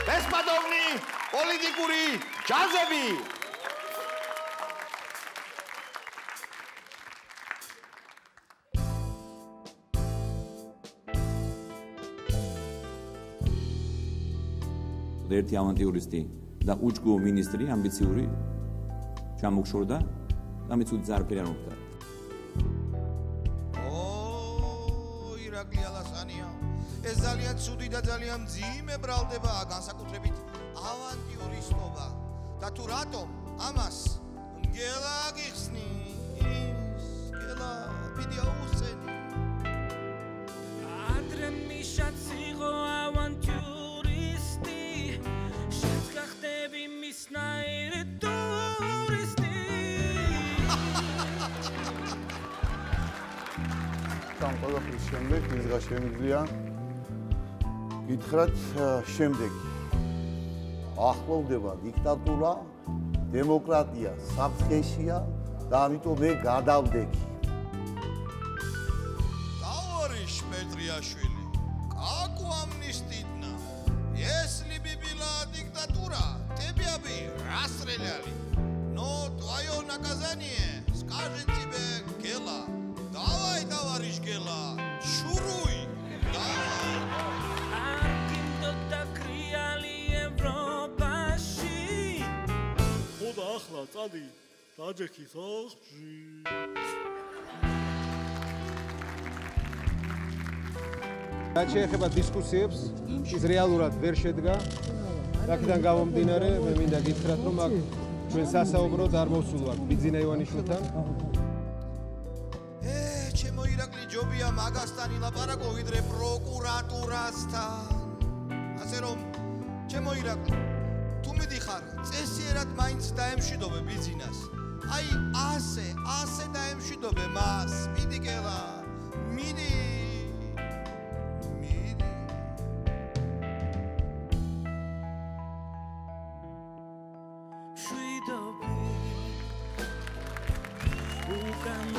ბესპადოვნი პოლიტიკური ჯაზები. ერთი ავანტიურისტი და უჯგო მინისტრი ამბიციური ჩამოგშორდა და მიწუდი ზარფერი არ მომხდარა. ირაკლი ალასანია. ეს ძალიან ცუდი და ძალიან მძიმე ბრალდებაა, განსაკუთრებით ავანტიურისტობა. და თუ რატომ ამას მგელა გიხსნის, მგელა დიდი აუსწენი. ადრე მიშაც იყო ავანტიურისტი, შენც გახდები მისნაირი ტურისტი. ამ ყველაფრის შემდეგ ისღა შემიძლია გითხრათ შემდეგი. ახლოვდება დიქტატურა, დემოკრატია საფრთხეშია და ამიტომ მე გადავდექი. Товарищ Петриашвили, как вам не стыдно? Если бы была диктатура, тебя бы расстреляли. Но твое наказание скажет тебе Гела. Давай, товарищ Гела, шуруй. Давай. Аргиндо так реали Европаши. Ხოდა ახლა წადი ტაჯიკის სახლში. რაც შეეხება დისკუსიებს, ის რეალურად ვერ შედგა. აქედან გამომდინარე, მე მინდა გითხრათ, რომ აქ ჩვენ სასაუბროდ არ მოვსულვართ ბიძინა ივანიშვილთან. ჩემო ირაკლი ჯობია მაგასთან ილაპარაკო ვიდრე პროკურატურასთან. ასე რომ ჩემო ირაკლი, თუ მიდიხარ, წესიერად მაინც დაემშვიდობე ბიძინას. აი ასე დაემშვიდობე მას. მიდი გელა, მიდი. Come